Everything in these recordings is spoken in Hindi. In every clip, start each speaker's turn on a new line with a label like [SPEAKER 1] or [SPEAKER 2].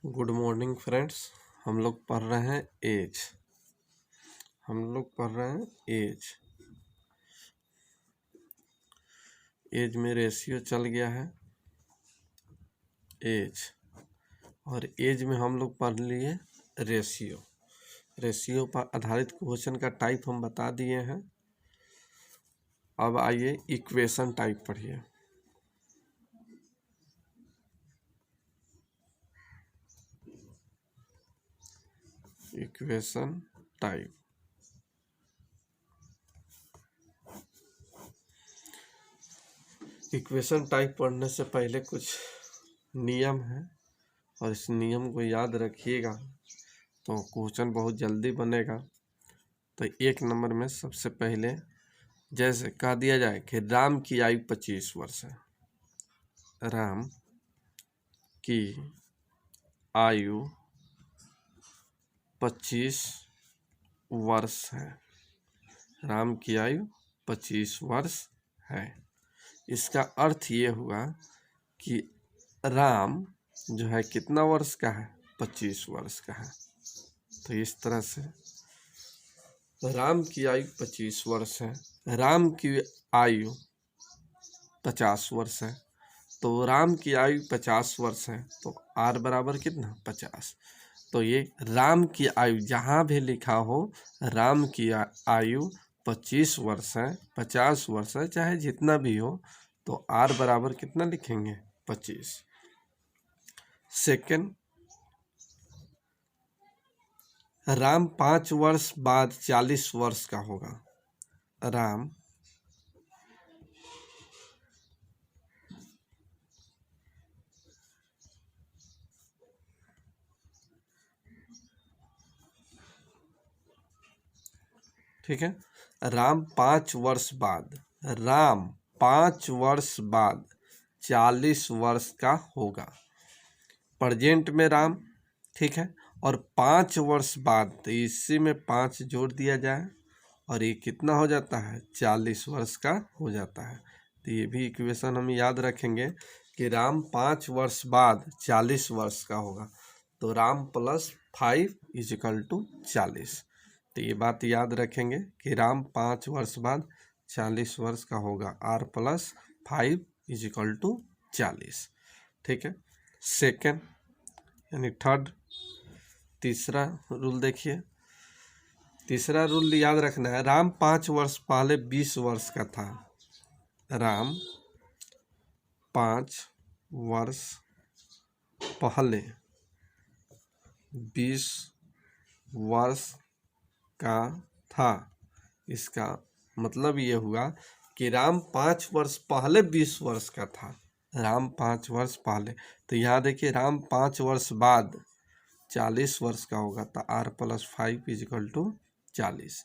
[SPEAKER 1] Good morning friends. हम लोग पढ़ रहे हैं एज। एज में रेशियो चल गया है एज, और एज में हम लोग पढ़ लिए रेशियो पर आधारित क्वेश्चन का टाइप हम बता दिए हैं। अब आइए इक्वेशन टाइप पढ़िए। इक्वेशन टाइप, इक्वेशन टाइप पढ़ने से पहले कुछ नियम है और इस नियम को याद रखिएगा तो क्वेश्चन बहुत जल्दी बनेगा। तो 1 नंबर में सबसे पहले जैसे कह दिया जाए कि राम की आयु 25 वर्ष है। राम की आयु 25 वर्ष है। राम की आयु 25 वर्ष है। इसका अर्थ ये हुआ कि राम जो है कितना वर्ष का है, 25 वर्ष का है। तो इस तरह से राम की आयु 25 वर्ष है, राम की आयु 50 वर्ष है। तो राम की आयु 50 वर्ष है तो r बराबर कितना, 50। तो ये राम की आयु जहाँ भी लिखा हो राम की आयु 25 वर्ष है, 50 वर्ष है, चाहे जितना भी हो, तो r बराबर कितना लिखेंगे, 25। सेकंड, राम 5 वर्ष बाद 40 वर्ष का होगा। राम 5 वर्ष बाद, राम 5 वर्ष बाद 40 वर्ष का होगा। प्रेजेंट में राम, ठीक है, और 5 वर्ष बाद, तो इसी में 5 जोड़ दिया जाए और ये कितना हो जाता है, 40 वर्ष का हो जाता है। तो ये भी इक्वेशन हम याद रखेंगे कि राम 5 वर्ष बाद 40 वर्ष का होगा। तो राम प्लस 5 इजिकल टू 40। तो ये बात याद रखेंगे कि राम 5 वर्ष बाद 40 वर्ष का होगा, r प्लस 5 इजिकल टू 40। ठीक है। सेकेंड यानी थर्ड, तीसरा रूल देखिए। तीसरा रूल याद रखना है, राम 5 वर्ष पहले 20 वर्ष का था। राम 5 वर्ष पहले 20 वर्ष का था। इसका मतलब ये हुआ कि राम 5 वर्ष पहले 20 वर्ष का था। राम 5 वर्ष पहले, तो यहाँ देखिए राम 5 वर्ष बाद 40 वर्ष का होगा, तो r प्लस 5 इजिकल टू 40।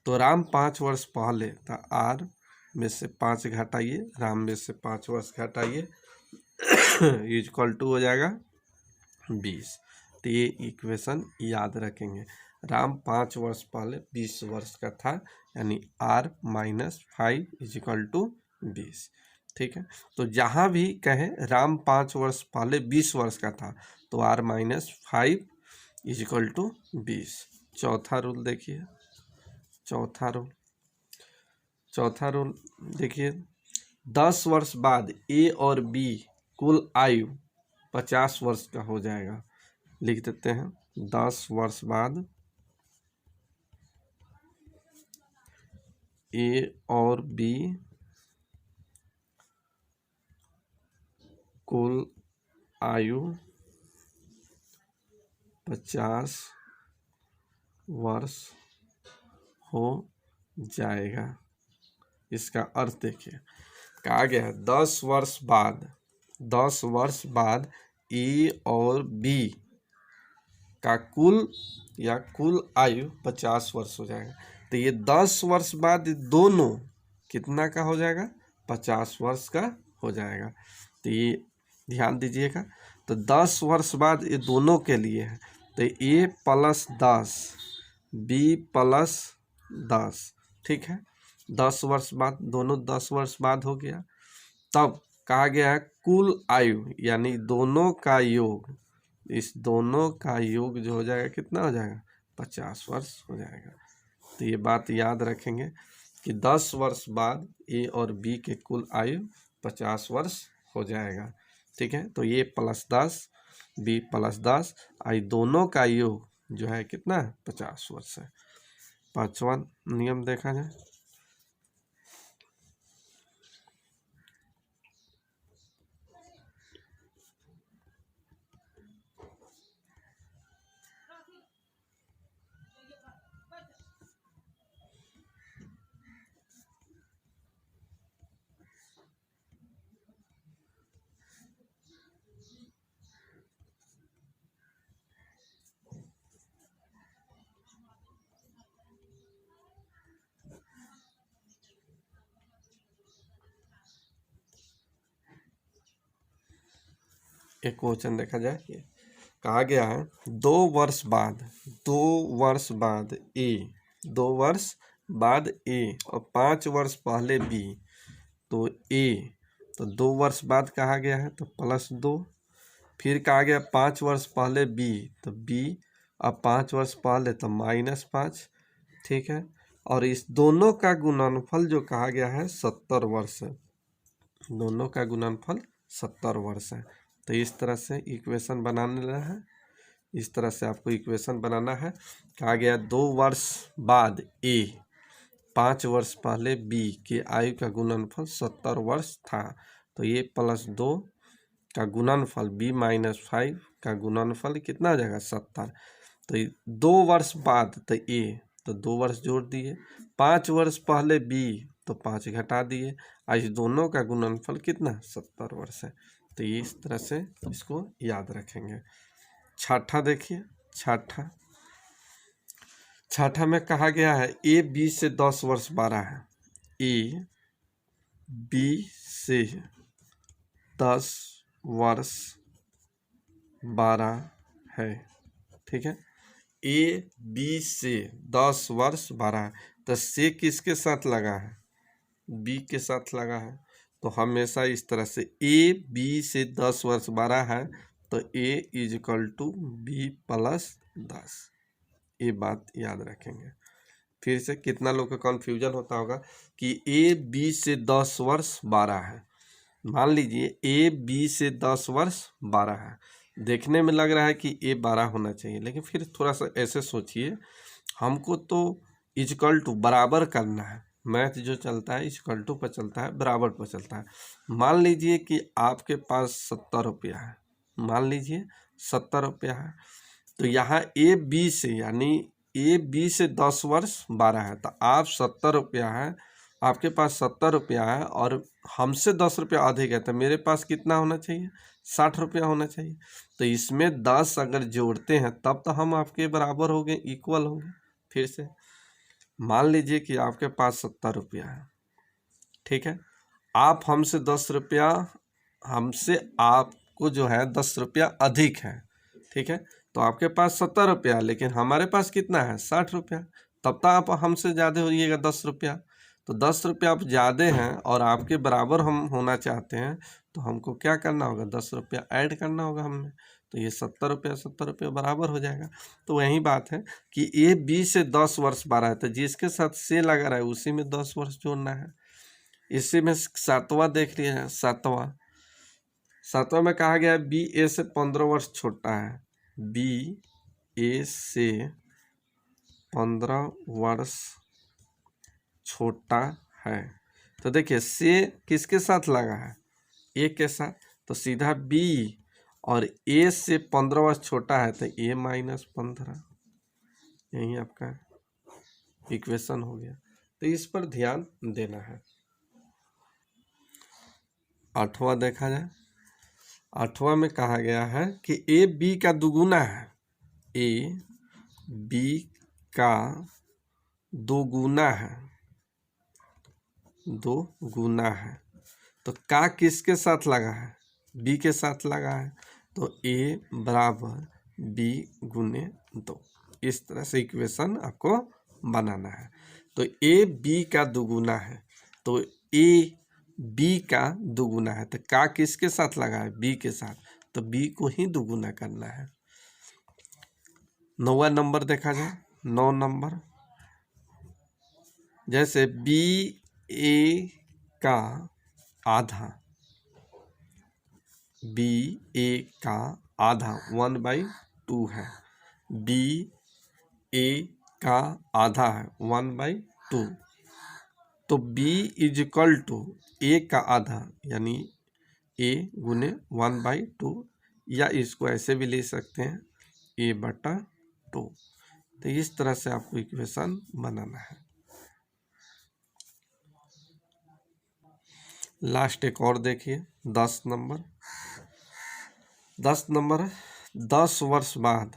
[SPEAKER 1] तो राम 5 वर्ष पहले, तो r में से 5 घटाइए, राम में से 5 वर्ष घटाइए, इजिकल टू हो जाएगा 20। तो ये इक्वेशन याद रखेंगे। राम 5 वर्ष पहले 20 वर्ष का था, यानी r माइनस 5 इजिकल टू 20। ठीक है। तो जहाँ भी कहें राम 5 वर्ष पहले 20 वर्ष का था, तो r माइनस 5 इजिकल टू 20। चौथा रूल देखिए। चौथा रूल देखिए, 10 वर्ष बाद a और b कुल आयु 50 वर्ष का हो जाएगा। लिख देते हैं, 10 वर्ष बाद a और b कुल आयु 50 वर्ष हो जाएगा। इसका अर्थ देखिए, कहा गया है 10 वर्ष बाद ए और बी का कुल आयु 50 वर्ष हो जाएगा। तो ये 10 वर्ष बाद दोनों कितना का हो जाएगा, 50 वर्ष का हो जाएगा। तो ये ध्यान दीजिएगा। तो 10 वर्ष बाद ये दोनों के लिए है, तो a प्लस 10 b प्लस 10, ठीक है। 10 वर्ष बाद, दोनों 10 वर्ष बाद हो गया। तब कहा गया है कुल आयु, यानी दोनों का योग, इस दोनों का योग जो हो जाएगा कितना हो जाएगा, 50 वर्ष हो जाएगा। तो ये बात याद रखेंगे कि 10 वर्ष बाद ए और बी के कुल आयु 50 वर्ष हो जाएगा। ठीक है, तो ए +10 बी +10 आई दोनों का योग जो है कितना है, 50 वर्ष है। पांचवा नियम देखा जाए, एक क्वेश्चन देखा जाए। कहा गया है 2 वर्ष बाद, 2 वर्ष बाद ए, 2 वर्ष बाद ए और 5 वर्ष पहले बी, तो ए, तो 2 वर्ष बाद कहा गया है तो +2, फिर कहा गया 5 वर्ष पहले बी, तो बी, अब 5 वर्ष पहले तो -5। ठीक है, और इस दोनों का गुणनफल जो कहा गया है 70 वर्ष है, दोनों का गुणनफल 70 वर्ष है। तो इस तरह से इक्वेशन बनाना है, इस तरह से आपको इक्वेशन बनाना है। कहा गया 2 वर्ष बाद ए, 5 वर्ष पहले बी के आयु का गुणनफल 70 वर्ष था, तो ये +2 का गुणनफल b - 5 का गुणनफल कितना हो जाएगा, 70। तो 2 वर्ष बाद तो ए, तो 2 वर्ष जोड़ दिए, 5 वर्ष पहले बी, तो 5 घटा दिए, आज दोनों का गुणनफल कितना, 70 वर्ष है। तो ये इस तरह से इसको याद रखेंगे। छठा देखिए, छठा में कहा गया है ए बी से 10 वर्ष बड़ा है, ए बी से 10 वर्ष बड़ा है। ठीक है, ए बी से 10 वर्ष बड़ा है, तो से किसके साथ लगा है, बी के साथ लगा है। तो हमेशा इस तरह से ए बी से 10 वर्ष बड़ा है, तो ए = बी +10, ये बात याद रखेंगे। फिर से कितना लोग का कन्फ्यूजन होता होगा कि ए बी से 10 वर्ष बड़ा है। मान लीजिए ए बी से 10 वर्ष बड़ा है, देखने में लग रहा है कि ए 12 होना चाहिए, लेकिन फिर थोड़ा सा ऐसे सोचिए, हमको तो = बराबर करना है, मैथ जो चलता है = पर चलता है, बराबर पर चलता है। मान लीजिए कि आपके पास 70 रुपया है, मान लीजिए 70 रुपया है, तो यहाँ ए बी से, यानी ए बी से 10 वर्ष बड़ा है, तो आप 70 रुपया है, आपके पास 70 रुपया है और हमसे 10 रुपया अधिक है, तो मेरे पास कितना होना चाहिए, 60 रुपया होना चाहिए। तो इसमें 10 अगर जोड़ते हैं तब तो हम आपके बराबर हो गए, इक्वल हो गए। फिर से मान लीजिए कि आपके पास 70 रुपया है, ठीक है, आप हमसे 10 रुपया, हमसे आपको जो है 10 रुपया अधिक है, ठीक है, तो आपके पास 70 रुपया, लेकिन हमारे पास कितना है, 60 रुपया, तब तो आप हमसे ज़्यादा होइएगा 10 रुपया। तो 10 रुपया आप ज़्यादा हैं और आपके बराबर हम होना चाहते हैं, तो हमको क्या करना होगा, 10 रुपया ऐड करना होगा हमने, तो ये 70 रुपया बराबर हो जाएगा। तो वही बात है कि ए बी से 10 वर्ष बड़ा है, तो जिसके साथ से लगा रहा है उसी में 10 वर्ष जोड़ना है। इसी में 7वां देख लिए हैं, 7वां में कहा गया है बी ए से 15 वर्ष छोटा है, बी ए से 15 वर्ष छोटा है। तो देखिए से किसके साथ लगा है, ए के साथ, तो सीधा बी, और ए से 15 वर्ष छोटा है तो ए -15, यही आपका इक्वेशन हो गया। तो इस पर ध्यान देना है। 8वां देखा जाए, 8वां में कहा गया है कि ए बी का दुगुना है, ए बी का दोगुना है, दोगुना है, तो का किसके साथ लगा है, बी के साथ लगा है, तो ए बराबर बी गुने 2, इस तरह से इक्वेशन आपको बनाना है। तो ए बी का दुगुना है, तो ए बी का दुगुना है, तो का किसके साथ लगा है, बी के साथ, तो बी को ही दुगुना करना है। 9वां नंबर देखा जाए, 9 नंबर, जैसे बी ए का आधा, बी ए का आधा 1/2 है, बी ए का आधा है 1/2, तो b इज इक्वल टू ए का आधा यानी a गुने 1/2, या इसको ऐसे भी ले सकते हैं a/2। तो इस तरह से आपको इक्वेशन बनाना है। लास्ट एक और देखिए 10 नंबर, 10 नंबर 10 वर्ष बाद,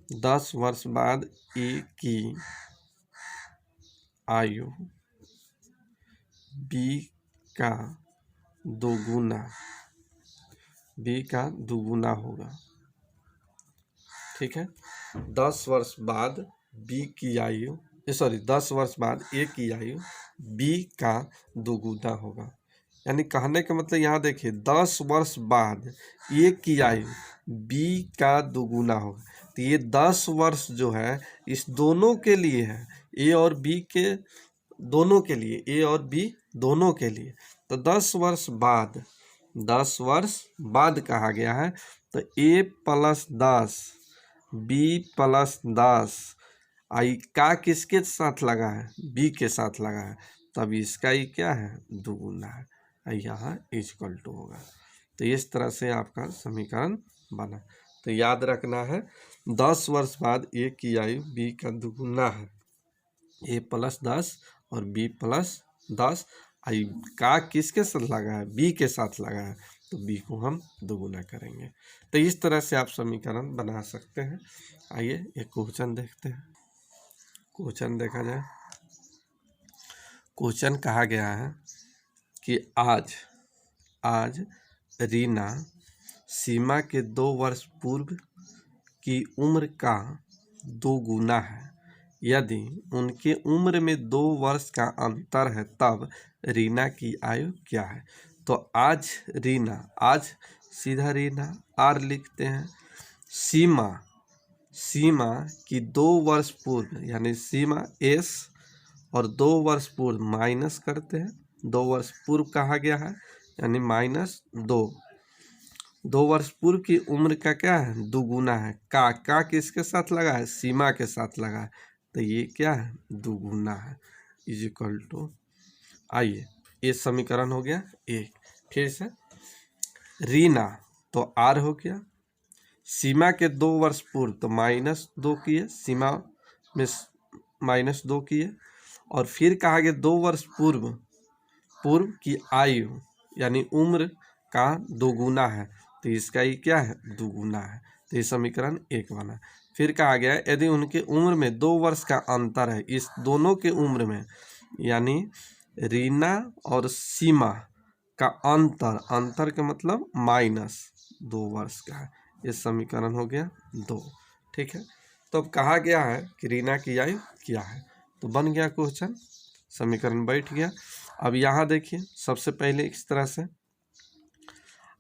[SPEAKER 1] 10 वर्ष बाद ए की आयु बी का दोगुना, बी का दोगुना होगा। ठीक है, 10 वर्ष बाद बी की आयु, 10 वर्ष बाद ए की आयु बी का दोगुना होगा। यानी कहने का मतलब यहाँ देखिए 10 वर्ष बाद ए की आयु बी का दोगुना होगा। तो ये 10 वर्ष जो है इस दोनों के लिए है, ए और बी के दोनों के लिए, ए और बी दोनों के लिए। तो 10 वर्ष बाद, 10 वर्ष बाद कहा गया है, तो ए प्लस 10 बी प्लस 10 आई का किसके साथ लगा है, बी के साथ लगा है, तब इसका ही क्या है, दोगुना है, यहाँ इक्वल टू होगा। तो इस तरह से आपका समीकरण बना। तो याद रखना है 10 वर्ष बाद ए की आयु बी का दोगुना है, ए प्लस 10 और बी प्लस 10, आई का किसके साथ लगा है, बी के साथ लगा है, तो बी को हम दोगुना करेंगे। तो इस तरह से आप समीकरण बना सकते हैं। आइए एक क्वेश्चन देखते हैं। क्वेश्चन देखा जाए, क्वेश्चन कहा गया है कि आज रीना सीमा के 2 वर्ष पूर्व की उम्र का दोगुना है। यदि उनके उम्र में 2 वर्ष का अंतर है तब रीना की आयु क्या है। तो आज रीना, आज सीधा रीना आर लिखते हैं, सीमा की 2 वर्ष पूर्व यानी सीमा एस और 2 वर्ष पूर्व माइनस करते हैं, 2 वर्ष पूर्व कहा गया है यानी -2, 2 वर्ष पूर्व की उम्र का क्या है, दोगुना है। का किसके साथ लगा है, सीमा के साथ लगा है, तो ये क्या है, दोगुना है, इज इक्वल टू। आइए ये समीकरण हो गया एक। फिर से रीना तो आर हो गया, सीमा के 2 वर्ष पूर्व तो -2 किए, सीमा में -2 किए, और फिर कहा गया 2 वर्ष पूर्व की आयु यानी उम्र का दोगुना है, तो इसका ही क्या है, दोगुना है। तो ये समीकरण एक बना। फिर कहा गया यदि उनके उम्र में 2 वर्ष का अंतर है, इस दोनों के उम्र में यानी रीना और सीमा का अंतर का मतलब -2 वर्ष का है, ये समीकरण हो गया 2। ठीक है, तो अब कहा गया है कि रीना की आयु क्या है, तो बन गया क्वेश्चन, समीकरण बैठ गया। अब यहाँ देखिए सबसे पहले इस तरह से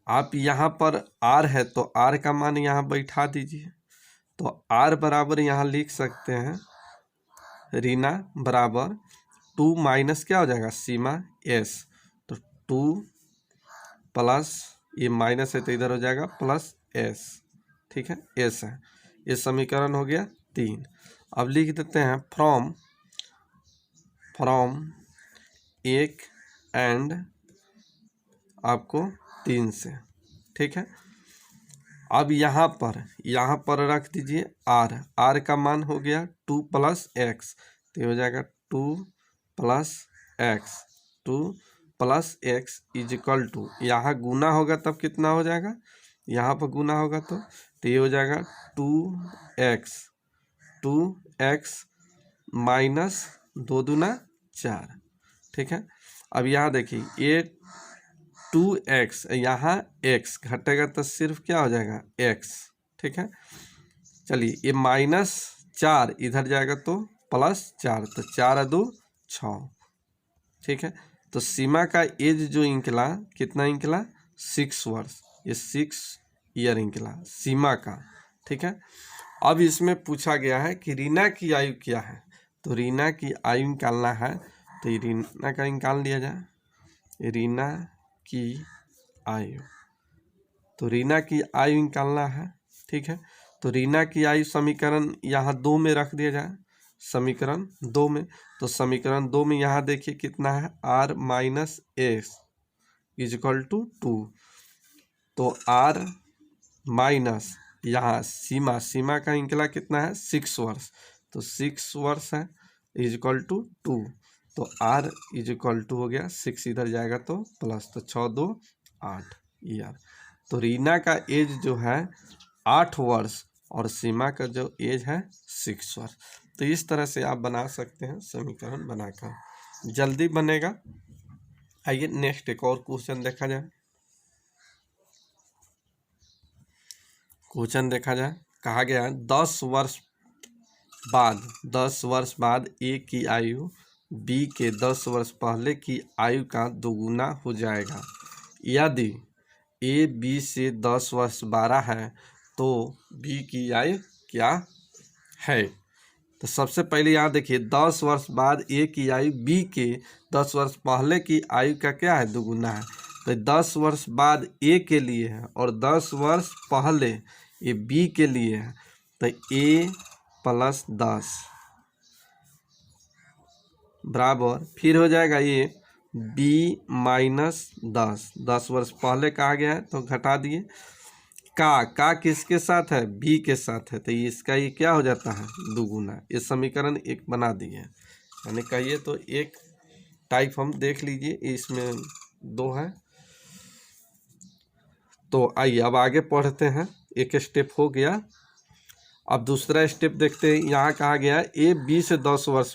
[SPEAKER 1] आप यहाँ पर r है तो r का मान यहाँ बैठा दीजिए, तो r बराबर यहाँ लिख सकते हैं रीना बराबर 2 माइनस क्या हो जाएगा, सीमा s, तो 2 प्लस ये माइनस है तो इधर हो जाएगा प्लस s। ठीक है, s है, ये समीकरण हो गया 3। अब लिख देते हैं फ्रॉम 1 एंड आपको 3 से। ठीक है, अब यहाँ पर रख दीजिए r का मान हो गया 2 + x, तो हो जाएगा 2 + x इज इक्वल टू, यहाँ गुना होगा तब कितना हो जाएगा, यहाँ पर गुना होगा तो ये हो जाएगा 2x माइनस 2 दूना 4। ठीक है, अब यहाँ देखिए ये 2x यहाँ x घटेगा तो सिर्फ क्या हो जाएगा x। ठीक है, चलिए ये -4 इधर जाएगा तो +4, तो 4 2 6। ठीक है, तो सीमा का एज जो निकला कितना निकला, 6 वर्ष, ये 6 ईयर निकला सीमा का, ठीक है। अब इसमें पूछा गया है कि रीना की आयु क्या है, तो रीना की आयु निकालना है, तो ये रीना का निकाल लिया जाए। रीना की आयु, तो रीना की आयु निकालना है, ठीक है। तो रीना की आयु समीकरण यहाँ 2 में रख दिया जाए, समीकरण 2 में। तो समीकरण 2 में यहाँ देखिए कितना है, r minus x is equal to 2। तो r माइनस यहाँ सीमा का निकला कितना है 6 वर्ष, तो 6 वर्ष है इज इक्वल टू 2। तो r इज इक्वल टू हो गया 6, इधर जाएगा तो प्लस, तो 6 2 8 ईयर। तो रीना का एज जो है 8 वर्ष और सीमा का जो एज है 6 वर्ष। तो इस तरह से आप बना सकते हैं समीकरण बनाकर, जल्दी बनेगा। आइए नेक्स्ट एक और क्वेश्चन देखा जाए। क्वेश्चन देखा जाए, कहा गया है 10 वर्ष बाद ए की आयु बी के 10 वर्ष पहले की आयु का दोगुना हो जाएगा। यदि ए बी से 10 वर्ष बड़ा है तो बी की आयु क्या है। तो सबसे पहले यहाँ देखिए 10 वर्ष बाद ए की आयु बी के 10 वर्ष पहले की आयु का क्या है, दोगुना है। तो 10 वर्ष बाद ए के लिए है और 10 वर्ष पहले ये बी के लिए है, तो ए प्लस 10 बराबर फिर हो जाएगा ये बी माइनस 10 वर्ष पहले कहा गया है तो घटा दिए। का किसके साथ है, बी के साथ है, तो इसका ये क्या हो जाता है, दुगुना। ये समीकरण एक बना दिए, यानी कहिए तो एक टाइप हम देख लीजिए, इसमें 2 है। तो आइए अब आगे पढ़ते हैं, एक स्टेप हो गया। अब दूसरा स्टेप देखते हैं। यहाँ कहा गया है ए बी से 10 वर्ष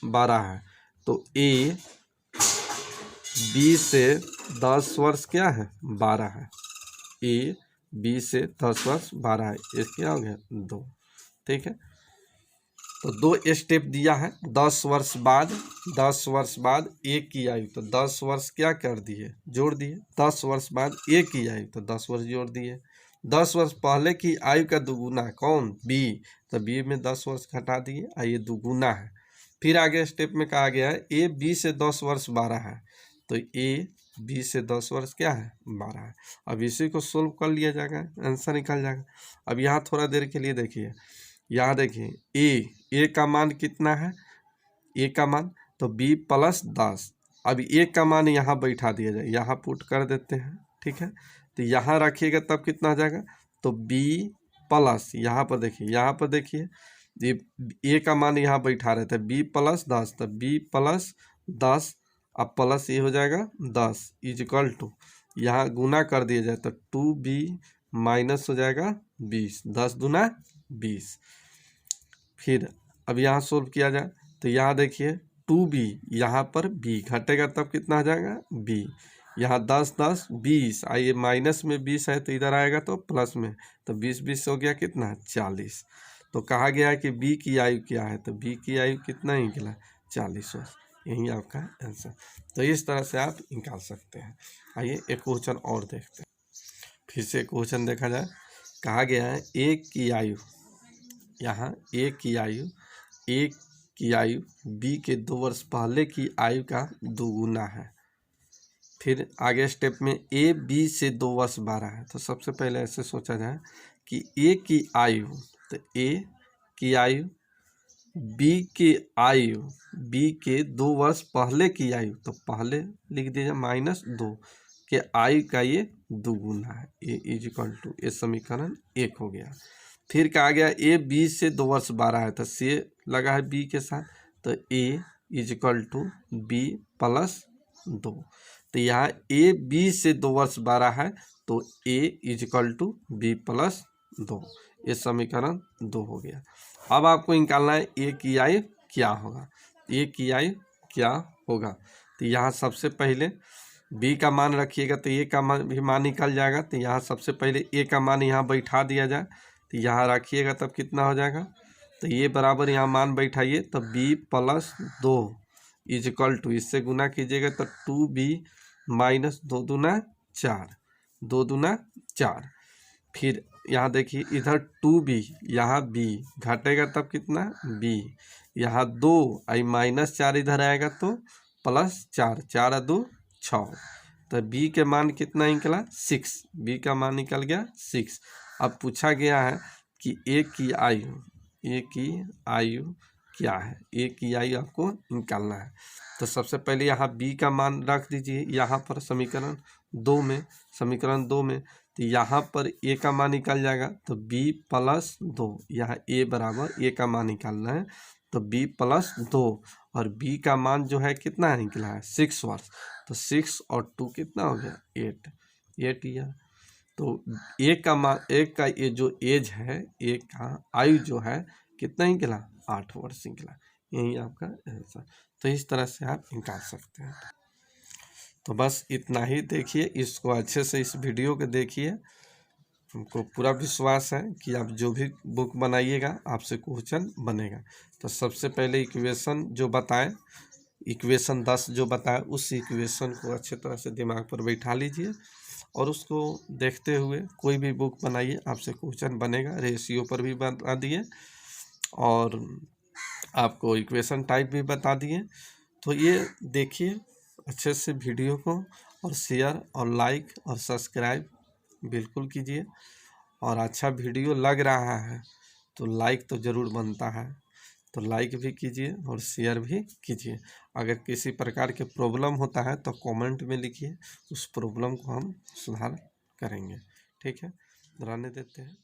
[SPEAKER 1] बड़ा है, तो ए बी से 10 वर्ष क्या है, 12 है। ए बी से 10 वर्ष 12 है, ये क्या हो गया 2, ठीक है। तो 2 स्टेप दिया है। 10 वर्ष बाद ए की आयु, तो 10 वर्ष क्या कर दिए, जोड़ दिए। 10 वर्ष बाद ए की आयु, तो 10 वर्ष जोड़ दिए। 10 वर्ष पहले की आयु का दुगुना कौन, बी, तो बी में 10 वर्ष घटा दिए, ये दुगुना है। फिर आगे स्टेप में कहा गया है ए बी से 10 वर्ष 12 है, तो ए बी से 10 वर्ष क्या है, 12 है। अब इसी को सोल्व कर लिया जाएगा, आंसर निकल जाएगा। अब यहाँ थोड़ा देर के लिए देखिए, यहाँ देखिए ए का मान कितना है, ए का मान तो बी प्लस 10। अब ए का मान यहाँ बैठा दिया जाए, यहाँ पुट कर देते हैं, ठीक है। तो यहाँ रखिएगा तब कितना आ जाएगा, तो बी प्लस यहाँ पर देखिए ये ए का मान यहाँ बैठा रहता है बी प्लस 10, तो बी प्लस 10 अब प्लस ये हो जाएगा 10 इज इक्वल टू यहाँ गुना कर दिया जाए तो 2b माइनस हो जाएगा 20, 10 दूना 20। फिर अब यहाँ सोल्व किया जाए तो यहाँ देखिए 2b, यहाँ पर b घटेगा तब कितना आ जाएगा b, यहाँ 10 10 20, आइए माइनस में 20 है तो इधर आएगा तो प्लस में, तो 20 20 हो गया कितना 40। तो कहा गया है कि बी की आयु क्या है, तो बी की आयु कितना ही निकला 40 वर्ष, यही आपका आंसर। तो इस तरह से आप निकाल सकते हैं। आइए एक क्वेश्चन और देखते हैं। फिर से क्वेश्चन देखा जाए, कहा गया है ए की आयु, यहाँ ए की आयु बी के 2 वर्ष पहले की आयु का दोगुना है। फिर आगे स्टेप में ए बी से 2 वर्ष 12 है, तो सबसे पहले ऐसे सोचा जाए कि ए की आयु, तो ए की आयु बी के 2 वर्ष पहले की आयु, तो पहले लिख दीजिए माइनस 2 के आयु का ये दोगुना है, ए इज इक्वल टू, ये समीकरण 1 हो गया। फिर कहा गया ए बी से 2 वर्ष 12 है, तो से लगा है बी के साथ, तो A is equal to B plus 2। तो यहाँ ए बी से 2 वर्ष 12 है, तो A is equal to B plus 2, ये समीकरण 2 हो गया। अब आपको निकालना है ए की आयु क्या होगा, ए की आयु क्या होगा। तो यहाँ सबसे पहले बी का मान रखिएगा तो ए का मान भी मान निकल जाएगा। तो यहाँ सबसे पहले ए का मान यहाँ बैठा दिया जाए, तो यहाँ रखिएगा तब कितना हो जाएगा, तो ये बराबर यहाँ मान बैठाइए, तो B plus 2 is equal to, इससे गुना कीजिएगा तो 2b माइनस 2 दूना 4, 2 दूना 4। फिर यहाँ देखिए इधर 2b, यहाँ b घटेगा तब कितना b, यहाँ 2 आई -4 इधर आएगा तो +4, 4 2 6, तो b के मान कितना निकला 6, b का मान निकल गया 6। अब पूछा गया है कि a की आयु क्या है, a की आयु आपको निकालना है। तो सबसे पहले यहाँ b का मान रख दीजिए यहाँ पर समीकरण 2 में, तो यहाँ पर a का मान निकल जाएगा तो b + 2, यहाँ a बराबर a का मान निकालना है तो b + 2, और b का मान जो है कितना निकला है 6 वर्ष, तो 6 और 2 कितना हो गया 8 ईयर। तो a का मान, एक का ये जो एज है, एक का आयु जो है कितना निकला 8 वर्ष निकला, यही आपका आंसर। तो इस तरह से आप निकाल सकते हैं। तो बस इतना ही, देखिए इसको अच्छे से, इस वीडियो को देखिए, हमको पूरा विश्वास है कि आप जो भी बुक बनाइएगा आपसे क्वेश्चन बनेगा। तो सबसे पहले इक्वेशन जो बताएं, इक्वेशन 10 जो बताएं, उस इक्वेशन को अच्छे तरह से दिमाग पर बैठा लीजिए और उसको देखते हुए कोई भी बुक बनाइए, आपसे क्वेश्चन बनेगा। रेशियो पर भी बता दिए और आपको इक्वेशन टाइप भी बता दिए। तो ये देखिए अच्छे से वीडियो को, और शेयर और लाइक और सब्सक्राइब बिल्कुल कीजिए। और अच्छा वीडियो लग रहा है तो लाइक तो ज़रूर बनता है, तो लाइक भी कीजिए और शेयर भी कीजिए। अगर किसी प्रकार के प्रॉब्लम होता है तो कमेंट में लिखिए, उस प्रॉब्लम को हम सुधार करेंगे। ठीक है, रहने देते हैं।